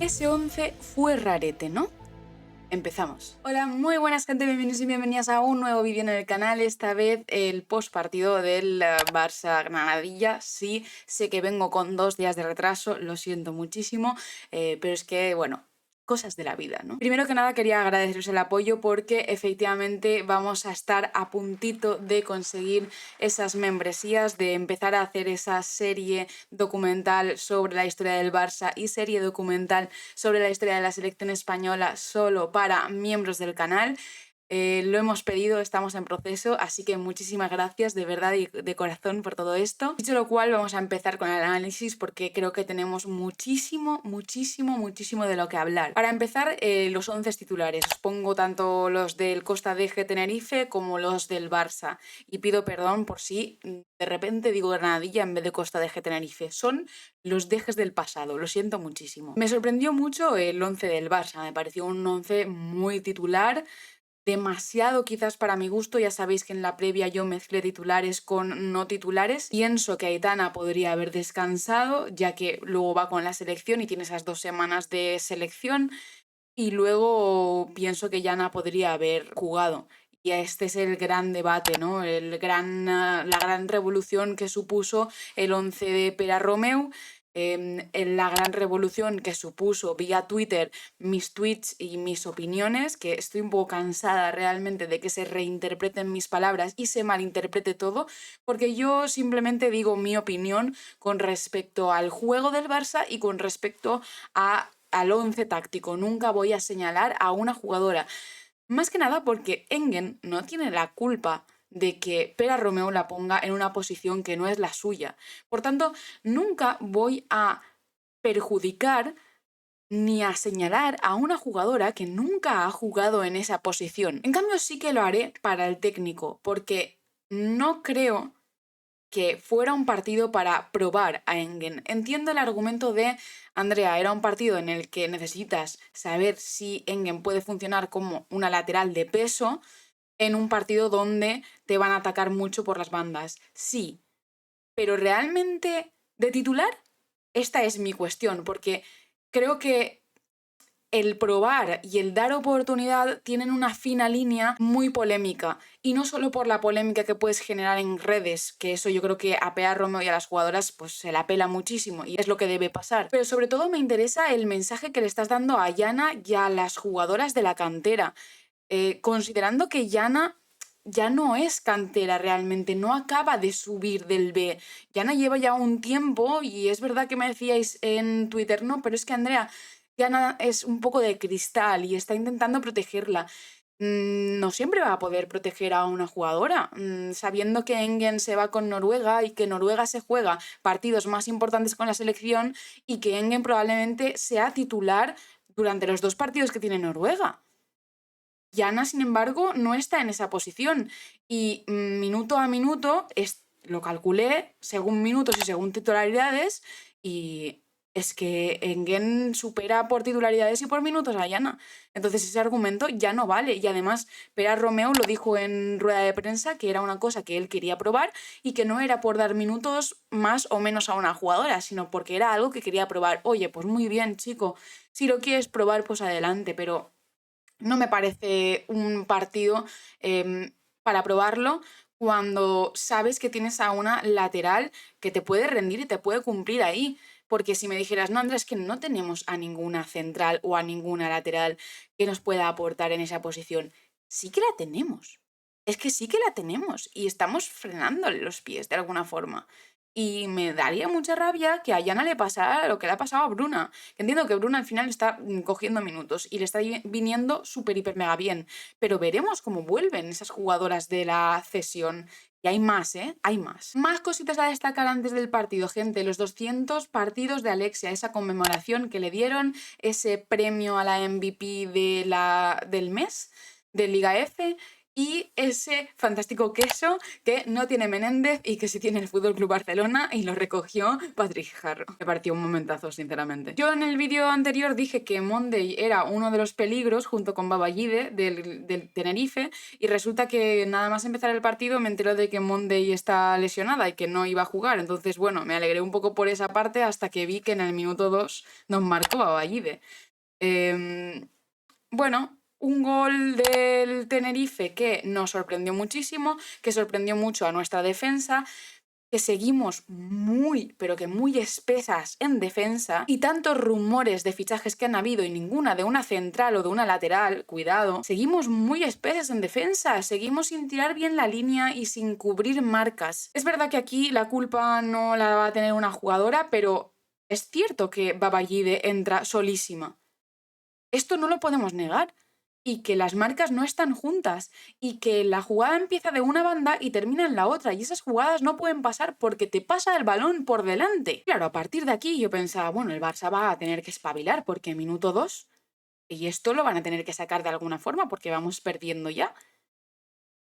Ese 11 fue rarete, ¿no? Empezamos. Hola, muy buenas gente, bienvenidos y bienvenidas a un nuevo vídeo en el canal. Esta vez el post partido del Barça-Granadilla. Sí, sé que vengo con 2 días de retraso, lo siento muchísimo, pero es que, bueno, cosas de la vida, ¿no? Primero que nada quería agradeceros el apoyo porque efectivamente vamos a estar a puntito de conseguir esas membresías, de empezar a hacer esa serie documental sobre la historia del Barça y serie documental sobre la historia de la selección española solo para miembros del canal. Lo hemos pedido, estamos en proceso, así que muchísimas gracias de verdad y de corazón por todo esto. Dicho lo cual, vamos a empezar con el análisis porque creo que tenemos muchísimo de lo que hablar. Para empezar, los 11 titulares. Os pongo tanto los del Costa de Tenerife como los del Barça. Y pido perdón por si de repente digo Granadilla en vez de Costa de Tenerife. Son los dejes del pasado, lo siento muchísimo. Me sorprendió mucho el 11 del Barça, me pareció un 11 muy titular, demasiado quizás para mi gusto. Ya sabéis que en la previa yo mezclé titulares con no titulares. Pienso que Aitana podría haber descansado, ya que luego va con la selección y tiene esas 2 semanas de selección. Y luego pienso que Yana podría haber jugado. Y este es el gran debate, ¿no? La gran revolución que supuso el 11 de Pere Romeu, en la gran revolución que supuso vía Twitter mis tweets y mis opiniones, que estoy un poco cansada realmente de que se reinterpreten mis palabras y se malinterprete todo, porque yo simplemente digo mi opinión con respecto al juego del Barça y con respecto al 11 táctico. Nunca voy a señalar a una jugadora. Más que nada porque Engen no tiene la culpa de que Pere Romeu la ponga en una posición que no es la suya. Por tanto, nunca voy a perjudicar ni a señalar a una jugadora que nunca ha jugado en esa posición. En cambio, sí que lo haré para el técnico, porque no creo que fuera un partido para probar a Engen. Entiendo el argumento de Andrea, era un partido en el que necesitas saber si Engen puede funcionar como una lateral de peso en un partido donde te van a atacar mucho por las bandas. Sí, pero realmente de titular, esta es mi cuestión, porque creo que el probar y el dar oportunidad tienen una fina línea muy polémica. Y no solo por la polémica que puedes generar en redes, que eso yo creo que a Pere Romeu y a las jugadoras pues se la pela muchísimo y es lo que debe pasar. Pero sobre todo me interesa el mensaje que le estás dando a Yana y a las jugadoras de la cantera. Considerando que Yana ya no es cantera realmente, no acaba de subir del B. Yana lleva ya un tiempo y es verdad que me decíais en Twitter, no, pero es que Andrea, Yana es un poco de cristal y está intentando protegerla. No siempre va a poder proteger a una jugadora, sabiendo que Engen se va con Noruega y que Noruega se juega partidos más importantes con la selección y que Engen probablemente sea titular durante los 2 partidos que tiene Noruega. Yana, sin embargo, no está en esa posición y minuto a minuto lo calculé según minutos y según titularidades y es que Engen supera por titularidades y por minutos a Yana. Entonces ese argumento ya no vale y además Pere Romeu lo dijo en rueda de prensa que era una cosa que él quería probar y que no era por dar minutos más o menos a una jugadora, sino porque era algo que quería probar. Oye, pues muy bien, chico, si lo quieres probar, pues adelante, pero no me parece un partido para probarlo cuando sabes que tienes a una lateral que te puede rendir y te puede cumplir ahí. Porque si me dijeras, no, Andrés, es que no tenemos a ninguna central o a ninguna lateral que nos pueda aportar en esa posición. Sí que la tenemos. Es que sí que la tenemos y estamos frenándole los pies de alguna forma. Y me daría mucha rabia que a Yana le pasara lo que le ha pasado a Bruna. Que entiendo que Bruna al final está cogiendo minutos y le está viniendo súper, hiper, mega bien. Pero veremos cómo vuelven esas jugadoras de la cesión. Y hay más, ¿eh? Hay más. Más cositas a destacar antes del partido, gente. Los 200 partidos de Alexia, esa conmemoración que le dieron, ese premio a la MVP del mes de Liga F. y ese fantástico queso que no tiene Menéndez y que sí tiene el Fútbol Club Barcelona y lo recogió Patrick Jarro. Me pareció un momentazo, sinceramente. Yo en el vídeo anterior dije que Monday era uno de los peligros junto con Baballide del Tenerife y resulta que nada más empezar el partido me entero de que Monday está lesionada y que no iba a jugar. Entonces, bueno, me alegré un poco por esa parte hasta que vi que en el minuto 2 nos marcó Baballide. Bueno, un gol del Tenerife que nos sorprendió muchísimo, que sorprendió mucho a nuestra defensa, que seguimos muy, pero que muy espesas en defensa y tantos rumores de fichajes que han habido y ninguna de una central o de una lateral, cuidado, seguimos muy espesas en defensa, seguimos sin tirar bien la línea y sin cubrir marcas. Es verdad que aquí la culpa no la va a tener una jugadora, pero es cierto que Baballide entra solísima. Esto no lo podemos negar. Y que las marcas no están juntas y que la jugada empieza de una banda y termina en la otra y esas jugadas no pueden pasar porque te pasa el balón por delante. Claro, a partir de aquí yo pensaba, bueno, el Barça va a tener que espabilar porque minuto 2 y esto lo van a tener que sacar de alguna forma porque vamos perdiendo ya.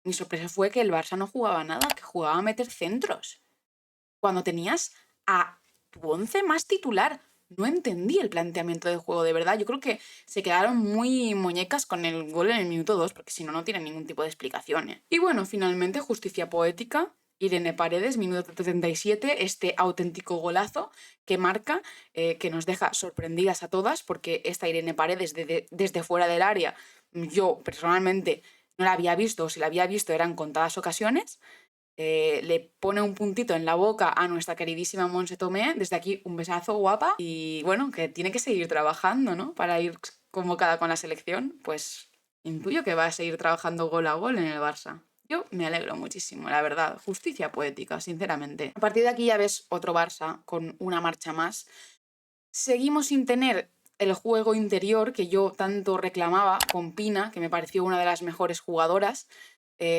Mi sorpresa fue que el Barça no jugaba nada, que jugaba a meter centros. Cuando tenías a tu once más titular. No entendí el planteamiento de juego, de verdad. Yo creo que se quedaron muy muñecas con el gol en el minuto 2, porque si no, no tiene ningún tipo de explicación. Y bueno, finalmente, justicia poética. Irene Paredes, minuto 77, este auténtico golazo que marca, que nos deja sorprendidas a todas, porque esta Irene Paredes desde fuera del área, yo personalmente no la había visto, o si la había visto eran contadas ocasiones. Le pone un puntito en la boca a nuestra queridísima Monse Tomé. Desde aquí, un besazo, guapa. Y bueno, que tiene que seguir trabajando, ¿no? Para ir convocada con la selección. Pues intuyo que va a seguir trabajando gol a gol en el Barça. Yo me alegro muchísimo, la verdad. Justicia poética, sinceramente. A partir de aquí ya ves otro Barça con una marcha más. Seguimos sin tener el juego interior que yo tanto reclamaba con Pina, que me pareció una de las mejores jugadoras,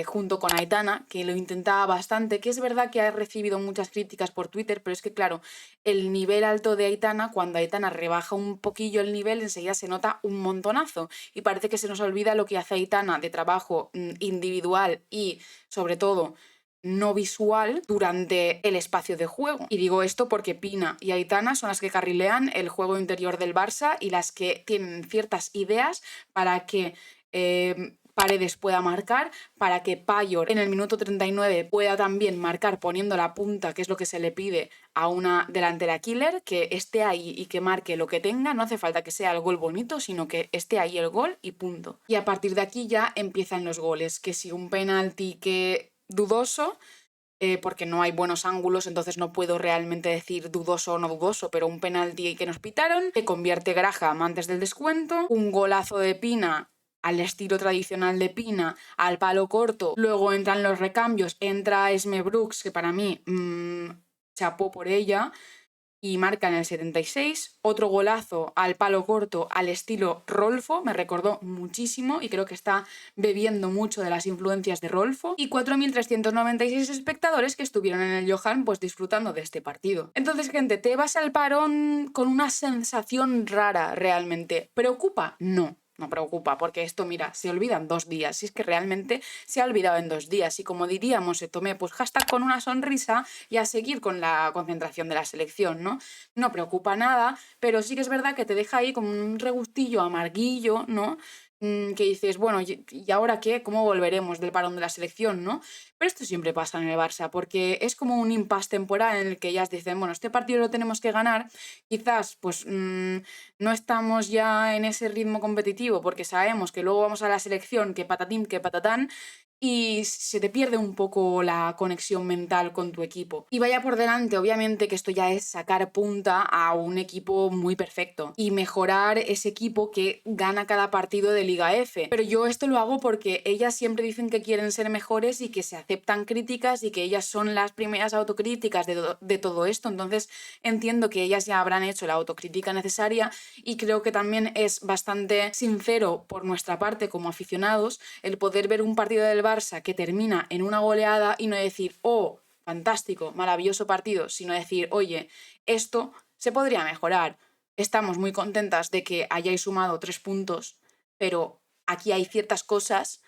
junto con Aitana, que lo intentaba bastante, que es verdad que ha recibido muchas críticas por Twitter, pero es que claro, el nivel alto de Aitana, cuando Aitana rebaja un poquillo el nivel, enseguida se nota un montonazo y parece que se nos olvida lo que hace Aitana de trabajo individual y sobre todo no visual durante el espacio de juego. Y digo esto porque Pina y Aitana son las que carrilean el juego interior del Barça y las que tienen ciertas ideas para que Paredes pueda marcar, para que Payor en el minuto 39 pueda también marcar poniendo la punta, que es lo que se le pide a una delantera killer, que esté ahí y que marque lo que tenga. No hace falta que sea el gol bonito, sino que esté ahí el gol y punto. Y a partir de aquí ya empiezan los goles, que si un penalti que dudoso, porque no hay buenos ángulos, entonces no puedo realmente decir dudoso o no dudoso, pero un penalti que nos pitaron, que convierte Graham antes del descuento, un golazo de Pina al estilo tradicional de Pina, al palo corto, luego entran los recambios, entra Esme Brooks, que para mí chapó por ella, y marca en el 76, otro golazo al palo corto al estilo Rolfo, me recordó muchísimo y creo que está bebiendo mucho de las influencias de Rolfo, y 4.396 espectadores que estuvieron en el Johan pues disfrutando de este partido. Entonces, gente, te vas al parón con una sensación rara realmente. ¿Preocupa? No. No preocupa, porque esto, mira, se olvida en 2 días. Si es que realmente se ha olvidado en 2 días. Y como diríamos, se tomé pues hashtag con una sonrisa y a seguir con la concentración de la selección, ¿no? No preocupa nada, pero sí que es verdad que te deja ahí como un regustillo amarguillo, ¿no? Que dices, bueno, ¿y ahora qué? ¿Cómo volveremos del parón de la selección, no? Pero esto siempre pasa en el Barça, porque es como un impasse temporal en el que ellas dicen, bueno, este partido lo tenemos que ganar, quizás pues no estamos ya en ese ritmo competitivo porque sabemos que luego vamos a la selección, que patatín, que patatán, y se te pierde un poco la conexión mental con tu equipo. Y vaya por delante, obviamente que esto ya es sacar punta a un equipo muy perfecto y mejorar ese equipo que gana cada partido de Liga F. Pero yo esto lo hago porque ellas siempre dicen que quieren ser mejores y que se aceptan críticas y que ellas son las primeras autocríticas de todo esto. Entonces entiendo que ellas ya habrán hecho la autocrítica necesaria y creo que también es bastante sincero por nuestra parte como aficionados el poder ver un partido del Barça que termina en una goleada y no decir, oh, fantástico, maravilloso partido, sino decir, oye, esto se podría mejorar. Estamos muy contentas de que hayáis sumado 3 puntos, pero aquí hay ciertas cosas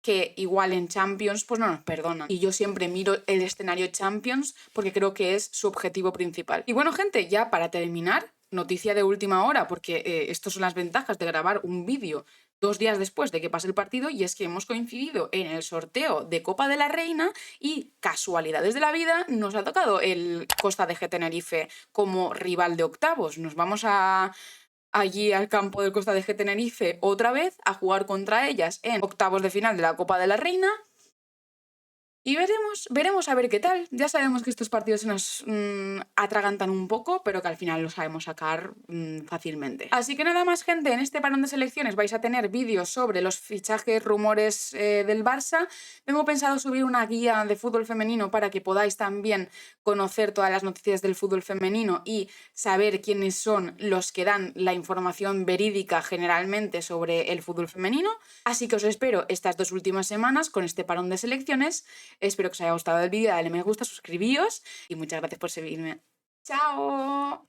que igual en Champions pues no nos perdonan. Y yo siempre miro el escenario Champions porque creo que es su objetivo principal. Y bueno, gente, ya para terminar, noticia de última hora, porque estas son las ventajas de grabar un vídeo 2 días después de que pase el partido, y es que hemos coincidido en el sorteo de Copa de la Reina y, casualidades de la vida, nos ha tocado el Costa de Tenerife como rival de octavos. Nos vamos allí al campo del Costa de Tenerife otra vez a jugar contra ellas en octavos de final de la Copa de la Reina. Y veremos a ver qué tal. Ya sabemos que estos partidos se nos atragantan un poco, pero que al final lo sabemos sacar fácilmente. Así que nada más, gente, en este parón de selecciones vais a tener vídeos sobre los fichajes, rumores del Barça. Tengo pensado subir una guía de fútbol femenino para que podáis también conocer todas las noticias del fútbol femenino y saber quiénes son los que dan la información verídica generalmente sobre el fútbol femenino. Así que os espero estas 2 últimas semanas con este parón de selecciones. Espero que os haya gustado el vídeo, dale me gusta, suscribíos y muchas gracias por seguirme. ¡Chao!